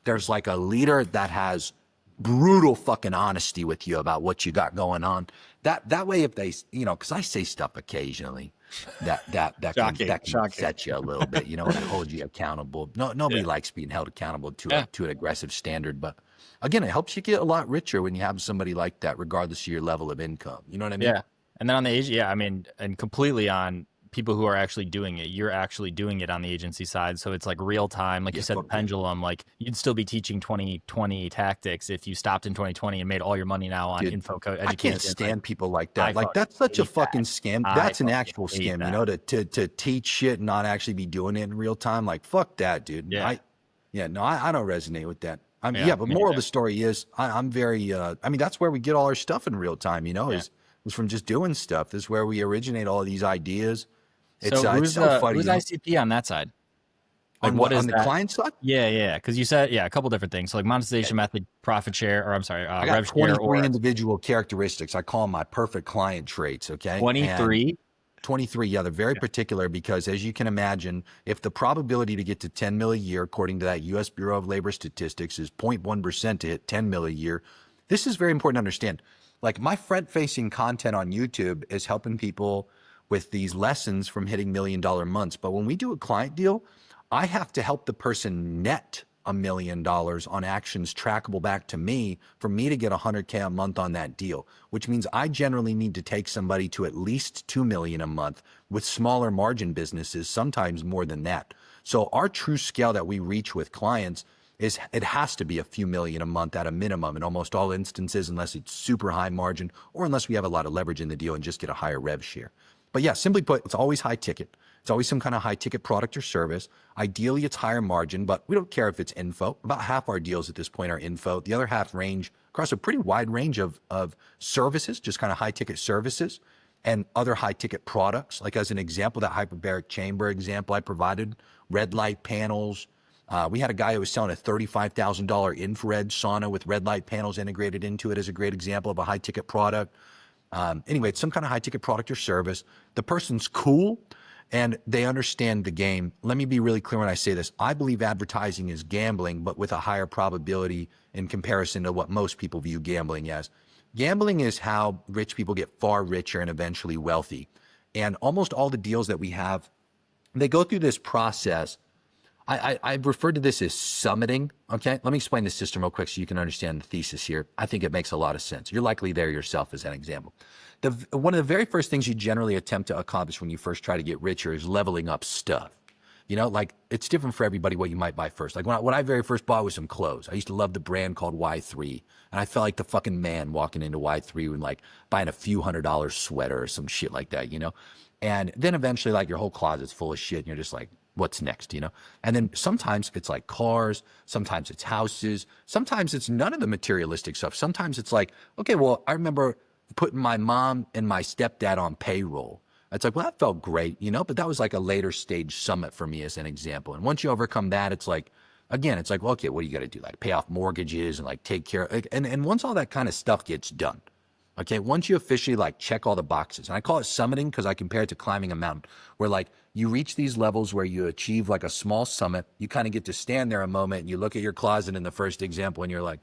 there's like a leader that has brutal fucking honesty with you about what you got going on. That way, if they, because I say stuff occasionally that can set you a little bit, and hold you accountable. Nobody likes being held accountable to an aggressive standard, but again, it helps you get a lot richer when you have somebody like that, regardless of your level of income. You know what I mean? Yeah. And then on the agent, yeah, I mean, and completely on people who are actually doing it. You're actually doing it on the agency side. So it's like real time. Like you said, the pendulum, like you'd still be teaching 2020 tactics if you stopped in 2020 and made all your money now on info education. I can't stand people like that. Like that's such a fucking scam. That's an actual scam, you know, to teach shit and not actually be doing it in real time. Like, fuck that, dude. Yeah. I don't resonate with that. But moral of the story is I'm very, I mean, that's where we get all our stuff in real time, you know, is from just doing stuff. This is where we originate all of these ideas. It's so funny. Who's ICP on that side? Like what is on the client side? Yeah. Because you said, a couple different things. So like monetization method, profit share, or I'm sorry, I got rev 23 share. individual characteristics. I call them my perfect client traits. Okay. 23. 23. Yeah. They're very particular because, as you can imagine, if the probability to get to 10 mil a year, according to that US Bureau of Labor Statistics, is 0.1% to hit 10 mil a year, this is very important to understand. Like my front facing content on YouTube is helping people with these lessons from hitting $1 million months. But when we do a client deal, I have to help the person net $1 million on actions trackable back to me for me to get 100K a month on that deal, which means I generally need to take somebody to at least 2 million a month with smaller margin businesses, sometimes more than that. So our true scale that we reach with clients is it has to be a few million a month at a minimum in almost all instances, unless it's super high margin or unless we have a lot of leverage in the deal and just get a higher rev share. But yeah, simply put, it's always high ticket. It's always some kind of high ticket product or service. Ideally, it's higher margin, but we don't care if it's info. About half our deals at this point are info. The other half range across a pretty wide range of services, just kind of high ticket services and other high ticket products. Like as an example, that hyperbaric chamber example I provided, red light panels. We had a guy who was selling a $35,000 infrared sauna with red light panels integrated into it as a great example of a high ticket product. Anyway, it's some kind of high ticket product or service. The person's cool and they understand the game. Let me be really clear when I say this. I believe advertising is gambling, but with a higher probability in comparison to what most people view gambling as. Gambling is how rich people get far richer and eventually wealthy. And almost all the deals that we have, they go through this process. I refer to this as summiting, okay? Let me explain the system real quick so you can understand the thesis here. I think it makes a lot of sense. You're likely there yourself as an example. One of the very first things you generally attempt to accomplish when you first try to get richer is leveling up stuff. You know, like it's different for everybody what you might buy first. Like what I very first bought was some clothes. I used to love the brand called Y3. And I felt like the fucking man walking into Y3 and like buying a few $100 sweater or some shit like that, you know? And then eventually like your whole closet's full of shit and you're just like, what's next, you know? And then sometimes it's like cars, sometimes it's houses, sometimes it's none of the materialistic stuff. Sometimes it's like, okay, well, I remember putting my mom and my stepdad on payroll. It's like, well, that felt great, you know, but that was like a later stage summit for me as an example. And once you overcome that, it's like, again, it's like, well, okay, what do you got to do? Like pay off mortgages and like take care. And once all that kind of stuff gets done, okay, once you officially like check all the boxes, and I call it summiting because I compare it to climbing a mountain, where like you reach these levels where you achieve like a small summit, you kind of get to stand there a moment and you look at your closet in the first example and you're like,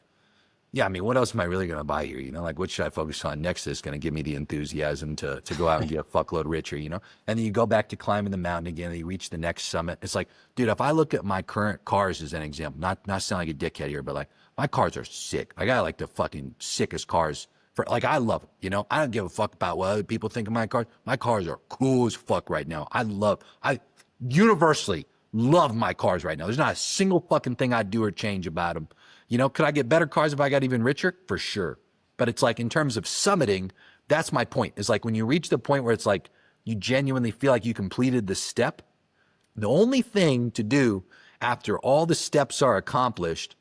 yeah, I mean, what else am I really going to buy here? You know, like what should I focus on next that's going to give me the enthusiasm to go out and get a fuckload richer, you know? And then you go back to climbing the mountain again and you reach the next summit. It's like, dude, if I look at my current cars as an example, not sounding like a dickhead here, but like my cars are sick. I got like the fucking sickest cars. Like, I love it, you know? I don't give a fuck about what other people think of my cars. My cars are cool as fuck right now. I universally love my cars right now. There's not a single fucking thing I'd do or change about them. You know, could I get better cars if I got even richer? For sure. But it's like, in terms of summiting, that's my point. It's like when you reach the point where it's like, you genuinely feel like you completed the step, the only thing to do after all the steps are accomplished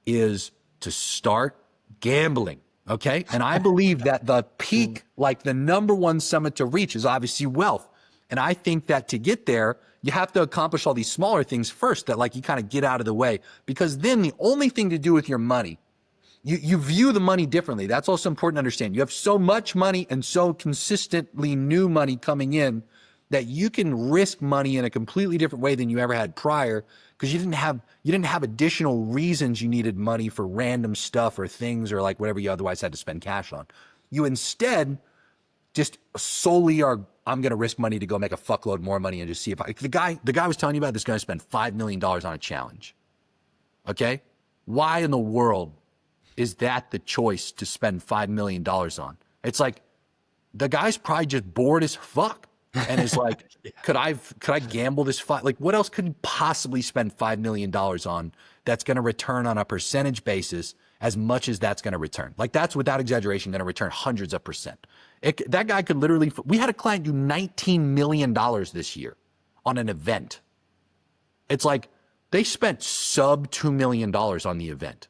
is to start gambling. Okay. And I believe that the peak, like the number one summit to reach, is obviously wealth. And I think that to get there, you have to accomplish all these smaller things first that like you kind of get out of the way, because then the only thing to do with your money, you view the money differently. That's also important to understand. You have so much money and so consistently new money coming in that you can risk money in a completely different way than you ever had prior, because you didn't have additional reasons you needed money for random stuff or things or like whatever you otherwise had to spend cash on. You instead just solely are, I'm going to risk money to go make a fuckload more money and just see if the guy was telling you about this guy spent $5 million on a challenge. Okay. Why in the world is that the choice to spend $5 million on? It's like, the guy's probably just bored as fuck. And is like, could I gamble this fight? Like, what else could you possibly spend $5 million on that's going to return on a percentage basis as much as that's going to return? Like, that's without exaggeration going to return hundreds of percent. That guy could literally, we had a client do $19 million this year on an event. It's like they spent sub $2 million on the event,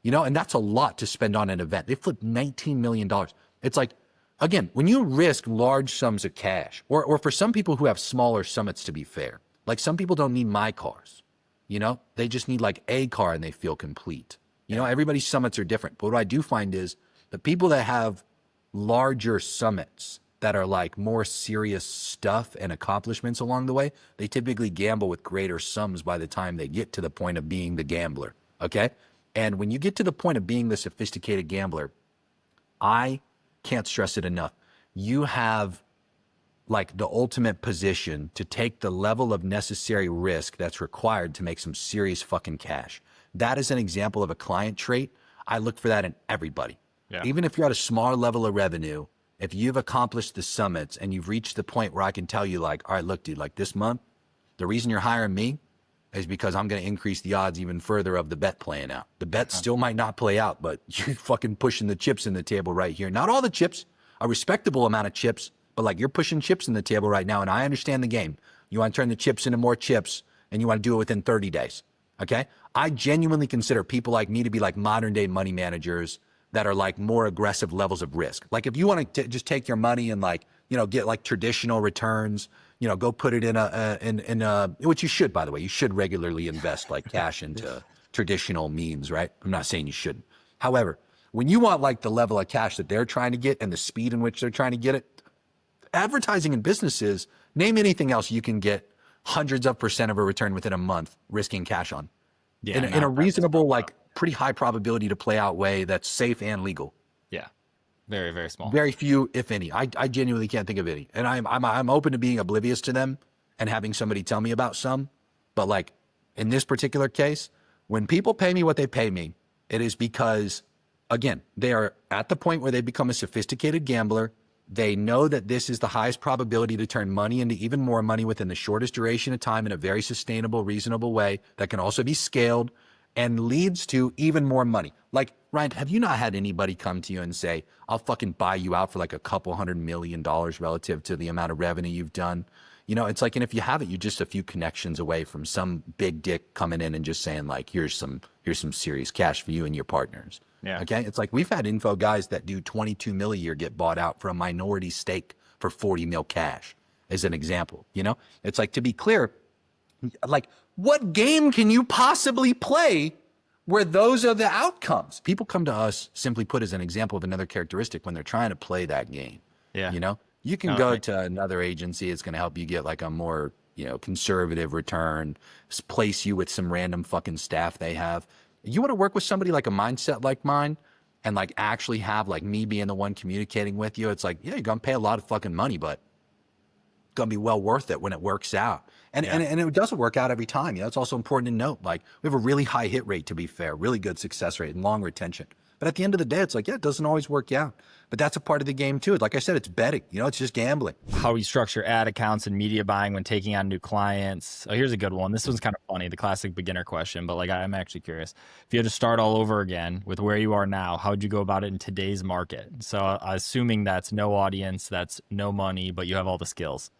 you know, and that's a lot to spend on an event. They flipped $19 million. It's like, again, when you risk large sums of cash, or for some people who have smaller summits, to be fair, like some people don't need my cars, you know, they just need like a car and they feel complete. You know, everybody's summits are different. But what I do find is the people that have larger summits that are like more serious stuff and accomplishments along the way, they typically gamble with greater sums by the time they get to the point of being the gambler. Okay. And when you get to the point of being the sophisticated gambler, I can't stress it enough. You have like the ultimate position to take the level of necessary risk that's required to make some serious fucking cash. That is an example of a client trait. I look for that in everybody. Yeah. Even if you're at a smaller level of revenue, if you've accomplished the summits and you've reached the point where I can tell you like, all right, look, dude, like this month, the reason you're hiring me is because I'm going to increase the odds even further of the bet playing out. The bet still might not play out, but you're fucking pushing the chips in the table right here. Not all the chips, a respectable amount of chips, but like you're pushing chips in the table right now, and I understand the game. You want to turn the chips into more chips, and you want to do it within 30 days, okay? I genuinely consider people like me to be like modern day money managers that are like more aggressive levels of risk. Like if you want to just take your money and like, you know, get like traditional returns, you know, go put it in a, which you should, by the way, you should regularly invest like cash into traditional means, right? I'm not saying you shouldn't. However, when you want like the level of cash that they're trying to get and the speed in which they're trying to get it, advertising in businesses, name anything else you can get hundreds of percent of a return within a month risking cash on. Yeah, in a reasonable, like pretty high probability to play out way that's safe and legal. Yeah. Very, very small. Very few, if any. I genuinely can't think of any. And I'm open to being oblivious to them and having somebody tell me about some. But like in this particular case, when people pay me what they pay me, it is because, again, they are at the point where they become a sophisticated gambler. They know that this is the highest probability to turn money into even more money within the shortest duration of time in a very sustainable, reasonable way that can also be scaled and leads to even more money. Like, Ryan, have you not had anybody come to you and say, I'll fucking buy you out for like a couple $100 million relative to the amount of revenue you've done? You know, it's like, and if you haven't, you're just a few connections away from some big dick coming in and just saying like, here's some serious cash for you and your partners. Yeah. Okay. It's like, we've had info guys that do 22 mil a year get bought out for a minority stake for 40 mil cash as an example. You know, it's like, to be clear, like, what game can you possibly play where those are the outcomes? People come to us, simply put, as an example of another characteristic when they're trying to play that game. Yeah. You know, you can go to another agency. It's going to help you get like a more, you know, conservative return, place you with some random fucking staff they have. You want to work with somebody like a mindset like mine and like actually have like me being the one communicating with you. It's like, yeah, you're going to pay a lot of fucking money, but it's going to be well worth it when it works out. And it doesn't work out every time. You know, it's also important to note, like, we have a really high hit rate, to be fair, really good success rate and long retention. But at the end of the day, it's like, yeah, it doesn't always work out. But that's a part of the game too. Like I said, it's betting, you know, it's just gambling. How you structure ad accounts and media buying when taking on new clients. Oh, here's a good one. This one's kind of funny, the classic beginner question, but like, I'm actually curious. If you had to start all over again with where you are now, how would you go about it in today's market? So assuming that's no audience, that's no money, but you have all the skills.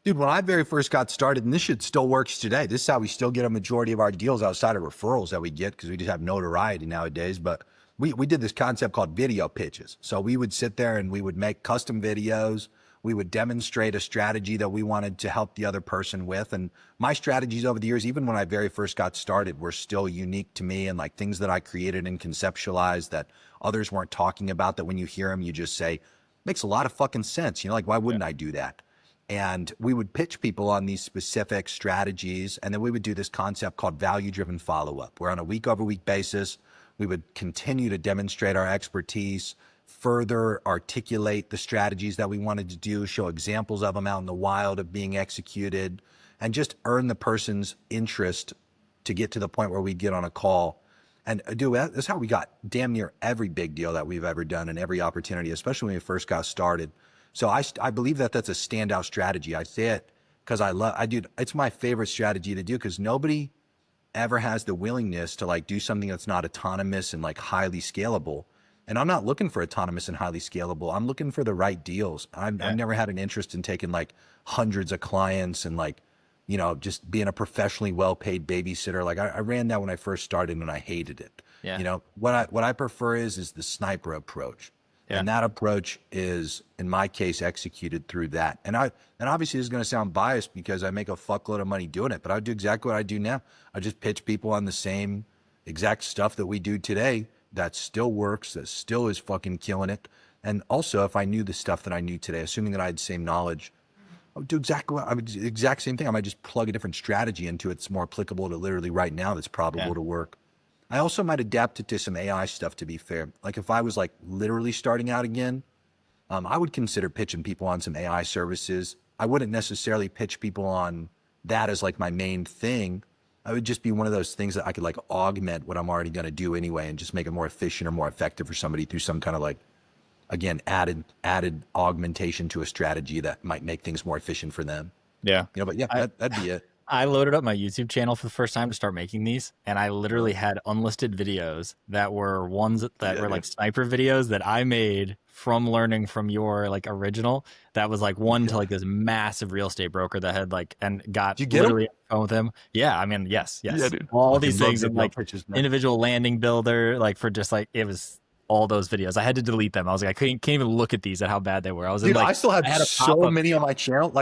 Dude, when I very first got started, and this shit still works today, this is how we still get a majority of our deals outside of referrals that we get because we just have notoriety nowadays. But we did this concept called video pitches. So we would sit there and we would make custom videos. We would demonstrate a strategy that we wanted to help the other person with. And my strategies over the years, even when I very first got started, were still unique to me and like things that I created and conceptualized that others weren't talking about, that when you hear them, you just say, makes a lot of fucking sense. You know, like, why wouldn't I do that? And we would pitch people on these specific strategies. And then we would do this concept called value-driven follow-up, where on a week-over-week basis, we would continue to demonstrate our expertise, further articulate the strategies that we wanted to do, show examples of them out in the wild of being executed, and just earn the person's interest to get to the point where we get on a call And dude, that's how we got damn near every big deal that we've ever done and every opportunity, especially when we first got started. So I believe that that's a standout strategy. I say it because it's my favorite strategy to do, because nobody ever has the willingness to like do something that's not autonomous and like highly scalable. And I'm not looking for autonomous and highly scalable. I'm looking for the right deals. I've never had an interest in taking like hundreds of clients and like, you know, just being a professionally well-paid babysitter. Like I ran that when I first started and I hated it. Yeah. You know, what I prefer is the sniper approach. Yeah. And that approach is, in my case, executed through that. And obviously this is going to sound biased because I make a fuckload of money doing it, but I do exactly what I do now. I just pitch people on the same exact stuff that we do today that still works, that still is fucking killing it. And also, if I knew the stuff that I knew today, assuming that I had the same knowledge, I would do exact same thing. I might just plug a different strategy into it. It's more applicable to literally right now. That's probable to work. I also might adapt it to some AI stuff, to be fair. Like if I was like literally starting out again, I would consider pitching people on some AI services. I wouldn't necessarily pitch people on that as like my main thing. I would just be one of those things that I could like augment what I'm already going to do anyway and just make it more efficient or more effective for somebody through some kind of like, again, added augmentation to a strategy that might make things more efficient for them. Yeah. You know, but yeah, that'd be it. I loaded up my YouTube channel for the first time to start making these, and I literally had unlisted videos that were ones that were like sniper videos that I made from learning from your like original. That was like one to like this massive real estate broker that had like, and got literally on the phone with him. Yeah. I mean, yes. Yeah, dude. All these things and like individual landing builder, like for just like, it was all those videos. I had to delete them. I was like, can't even look at these at how bad they were. I was Dude, like, I still have so many on my channel.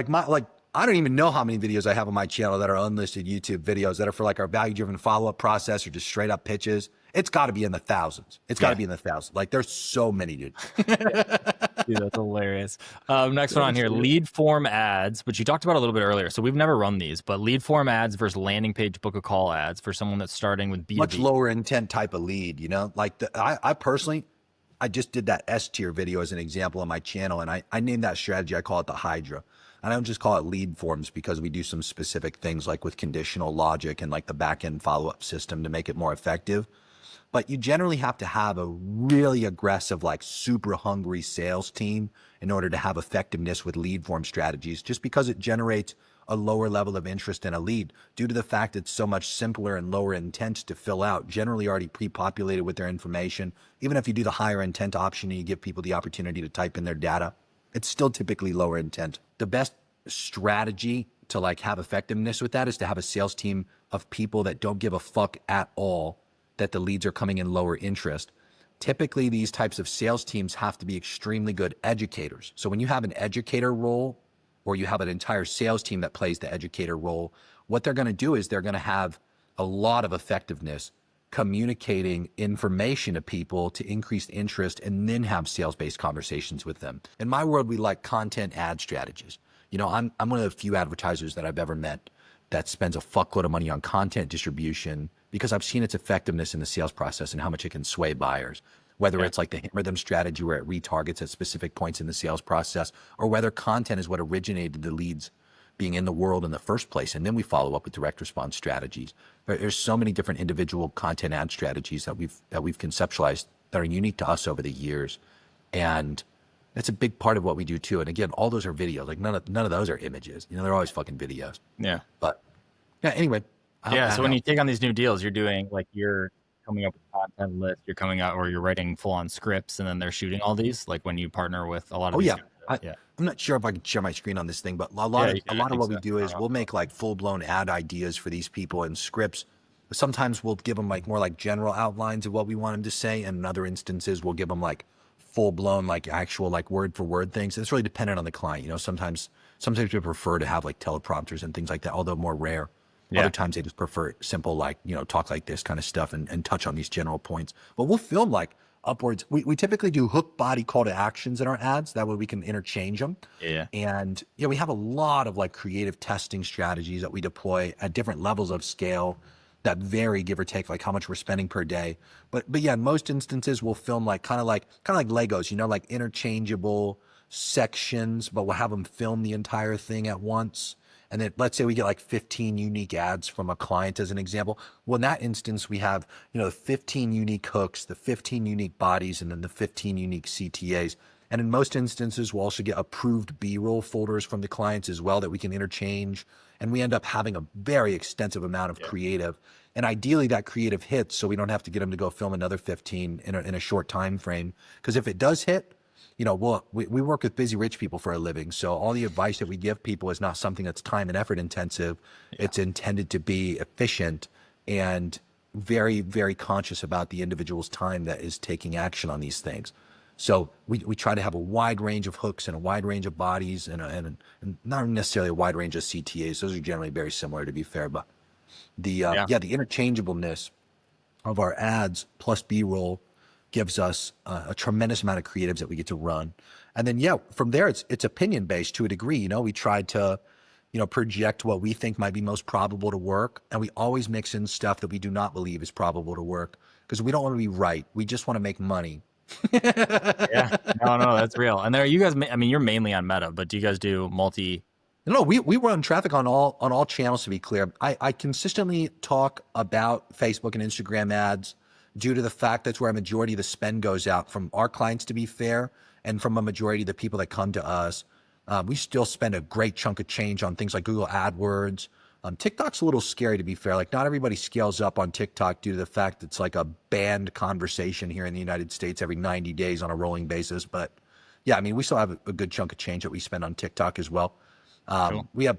I don't even know how many videos I have on my channel that are unlisted YouTube videos that are for like our value-driven follow-up process or just straight up pitches. It's got to be in the thousands. It's got to be in the thousands. Like there's so many, dude. Dude, that's hilarious. Next one on here, lead form ads, which you talked about a little bit earlier. So we've never run these, but lead form ads versus landing page book a call ads for someone that's starting with B2B. Much lower intent type of lead, you know? Like I personally, I just did that S tier video as an example on my channel, and I named that strategy, I call it the Hydra. And I don't just call it lead forms because we do some specific things like with conditional logic and like the back end follow-up system to make it more effective. But you generally have to have a really aggressive, like super hungry sales team in order to have effectiveness with lead form strategies, just because it generates a lower level of interest in a lead due to the fact it's so much simpler and lower intent to fill out, generally already pre-populated with their information. Even if you do the higher intent option and you give people the opportunity to type in their data, it's still typically lower intent. The best strategy to like have effectiveness with that is to have a sales team of people that don't give a fuck at all that the leads are coming in lower interest. Typically, these types of sales teams have to be extremely good educators. So when you have an educator role or you have an entire sales team that plays the educator role, what they're going to do is they're going to have a lot of effectiveness communicating information to people to increase interest and then have sales-based conversations with them. In my world, we like content ad strategies. You know, I'm one of the few advertisers that I've ever met that spends a fuckload of money on content distribution because I've seen its effectiveness in the sales process and how much it can sway buyers. Whether it's like the hammer them strategy where it retargets at specific points in the sales process, or whether content is what originated the leads being in the world in the first place. And then we follow up with direct response strategies. There's so many different individual content ad strategies that we've conceptualized that are unique to us over the years. And that's a big part of what we do too. And again, all those are videos. Like none of those are images. You know, they're always fucking videos. Yeah. But yeah, anyway. So when you take on these new deals, you're doing like you're coming up with a content list, you're coming out or you're writing full on scripts and then they're shooting all these, like when you partner with a lot of these I'm not sure if I can share my screen on this thing, but a lot of what we do is we'll make like full blown ad ideas for these people and scripts. Sometimes we'll give them like more like general outlines of what we want them to say. And in other instances, we'll give them like full blown, like actual, like word for word things. It's really dependent on the client. You know, sometimes we prefer to have like teleprompters and things like that, although more rare. Other times they just prefer simple, like, you know, talk like this kind of stuff and touch on these general points. But we'll film like upwards. We typically do hook body call to actions in our ads. That way we can interchange them. Yeah. And, you know, we have a lot of like creative testing strategies that we deploy at different levels of scale that vary, give or take, like how much we're spending per day. But yeah, in most instances we'll film like kind of like Legos, you know, like interchangeable sections, but we'll have them film the entire thing at once. And then let's say we get like 15 unique ads from a client as an example. Well, in that instance, we have, the 15 unique hooks, the 15 unique bodies, and then the 15 unique CTAs. And in most instances, we'll also get approved B-roll folders from the clients as well that we can interchange. And we end up having a very extensive amount of creative. And ideally that creative hits so we don't have to get them to go film another 15 in a short time frame. Because if it does hit, we work with busy rich people for a living. So all the advice that we give people is not something that's time and effort intensive. Yeah. It's intended to be efficient and very, very conscious about the individual's time that is taking action on these things. So we try to have a wide range of hooks and a wide range of bodies and not necessarily a wide range of CTAs. Those are generally very similar, to be fair. But the interchangeableness of our ads plus B-roll gives us a tremendous amount of creatives that we get to run. And then, from there, it's opinion based to a degree. We try to, project what we think might be most probable to work. And we always mix in stuff that we do not believe is probable to work because we don't want to be right. We just want to make money. Yeah, no, that's real. And there, you guys, I mean, you're mainly on Meta, but do you guys do multi? No, we run traffic on all channels, to be clear. I consistently talk about Facebook and Instagram ads due to the fact that's where a majority of the spend goes out from our clients, to be fair, and from a majority of the people that come to us. We still spend a great chunk of change on things like Google AdWords. TikTok's a little scary, to be fair. Like, not everybody scales up on TikTok due to the fact it's like a banned conversation here in the United States every 90 days on a rolling basis. But yeah, I mean, we still have a good chunk of change that we spend on TikTok as well. Cool. We have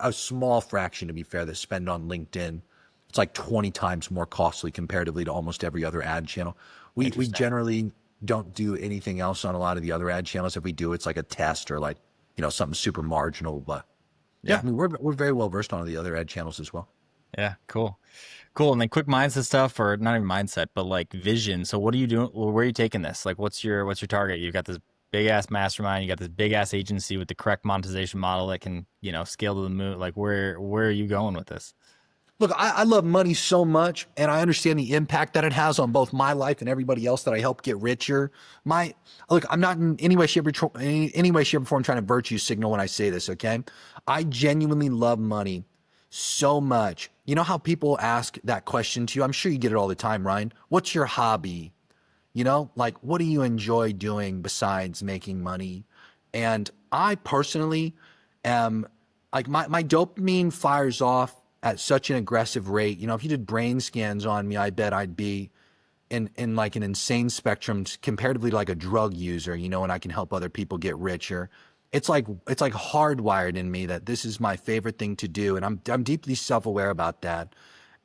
a small fraction, to be fair, that spend on LinkedIn. It's like 20 times more costly comparatively to almost every other ad channel. We generally don't do anything else on a lot of the other ad channels. If we do, it's like a test or like, something super marginal. But yeah, I mean, we're very well versed on the other ad channels as well. Yeah, cool. And then quick mindset stuff, or not even mindset, but like vision. So what are you doing? Where are you taking this? Like, what's your target? You've got this big ass mastermind. You got this big ass agency with the correct monetization model that can, scale to the moon. Like, where are you going with this? Look, I love money so much, and I understand the impact that it has on both my life and everybody else that I help get richer. I'm not in any way, shape, or form trying to virtue signal when I say this, okay? I genuinely love money so much. You know how people ask that question to you? I'm sure you get it all the time, Ryan. What's your hobby? Like, what do you enjoy doing besides making money? And I personally am, like, my dopamine fires off at such an aggressive rate. If you did brain scans on me, I bet I'd be in like an insane spectrum comparatively to like a drug user, and I can help other people get richer. It's like hardwired in me that this is my favorite thing to do. And I'm deeply self-aware about that.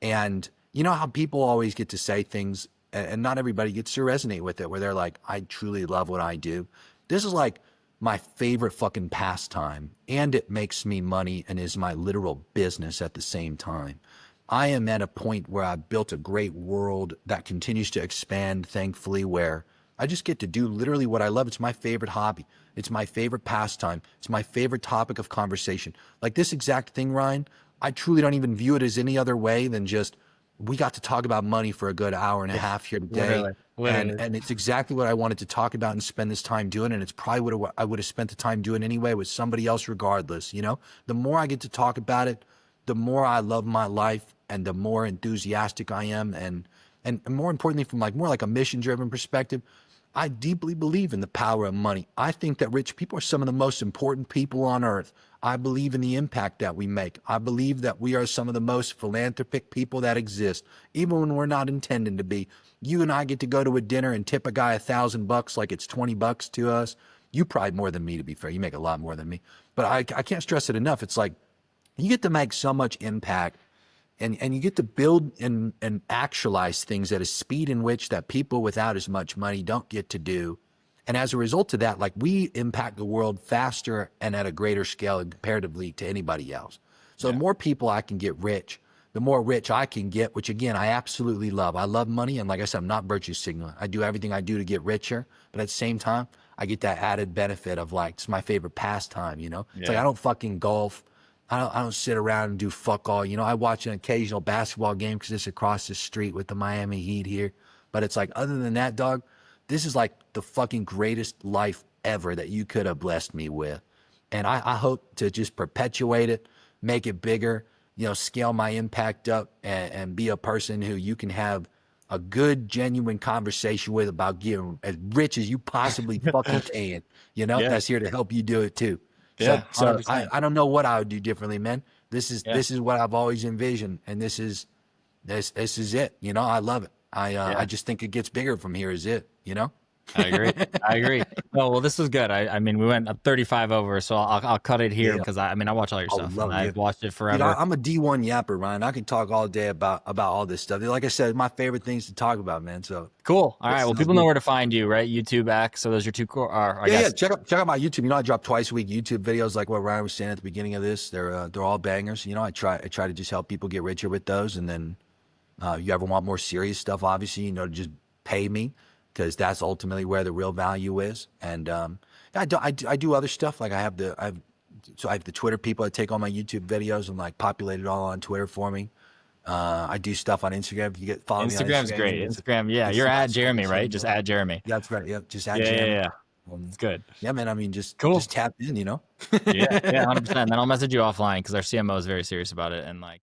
And you know how people always get to say things and not everybody gets to resonate with it, where they're like, I truly love what I do. This is like my favorite fucking pastime, and it makes me money and is my literal business at the same time. I am at a point where I've built a great world that continues to expand, thankfully, where I just get to do literally what I love. It's my favorite hobby. It's my favorite pastime. It's my favorite topic of conversation. Like this exact thing, Ryan, I truly don't even view it as any other way than just, we got to talk about money for a good hour and a half here today. Literally. And it's exactly what I wanted to talk about and spend this time doing. And it's probably what I would have spent the time doing anyway with somebody else regardless. The more I get to talk about it, the more I love my life and the more enthusiastic I am. And more importantly, from more like a mission driven perspective, I deeply believe in the power of money. I think that rich people are some of the most important people on earth. I believe in the impact that we make. I believe that we are some of the most philanthropic people that exist, even when we're not intending to be. You and I get to go to a dinner and tip a guy $1,000 like it's $20 to us. You probably more than me, to be fair. You make a lot more than me. But I can't stress it enough. It's like you get to make so much impact. And you get to build and actualize things at a speed in which that people without as much money don't get to do. And as a result of that, we impact the world faster and at a greater scale comparatively to anybody else. So the more people I can get rich, the more rich I can get, which again, I absolutely love. I love money. And like I said, I'm not virtue signaling. I do everything I do to get richer. But at the same time, I get that added benefit of it's my favorite pastime, It's like I don't fucking golf. I don't sit around and do fuck all. I watch an occasional basketball game because it's across the street with the Miami Heat here. But it's other than that, dog, this is the fucking greatest life ever that you could have blessed me with. And I hope to just perpetuate it make it bigger, you know, scale my impact up, and be a person who you can have a good, genuine conversation with about getting as rich as you possibly fucking can, you know, Yeah. that's here to help you do it too. Yeah, So 100%. I don't know what I would do differently, man. This is Yeah. what I've always envisioned, and this is it. You know, I love it. I just think it gets bigger from here. Is it? You know. I agree. I agree. No, well, this was good. I mean, we went 35 over, so I'll cut it here Yeah. because I mean, I watch all your I stuff. love And it. I've watched it Dude, forever. I'm a D1 yapper, Ryan. I can talk all day about all this stuff. Like I said, my favorite things to talk about, man. So Cool. All right. Well, sounds people know good. where to find you, right? YouTube, X. So those are two core. I Yeah, guess. check out my YouTube. You know, I drop twice a week YouTube videos, like what Ryan was saying at the beginning of this. They're all bangers. You know, I try to just help people get richer with those, and then you ever want more serious stuff, obviously, you know, just pay me, because that's ultimately where the real value is. And I do other stuff. Like I have the Twitter people that take all my YouTube videos and like populate it all on Twitter for me. I do stuff on Instagram. If you follow me on Instagram's Instagram, great. Instagram. Yeah. You're at Jeremy, right? Just add Jeremy. That's right. Yep. Just add Yeah. Jeremy. Yeah. It's good. Yeah, man. I mean, just Cool. tap in, you know. Yeah. 100%. Then I'll message you offline because our CMO is very serious about it. And like,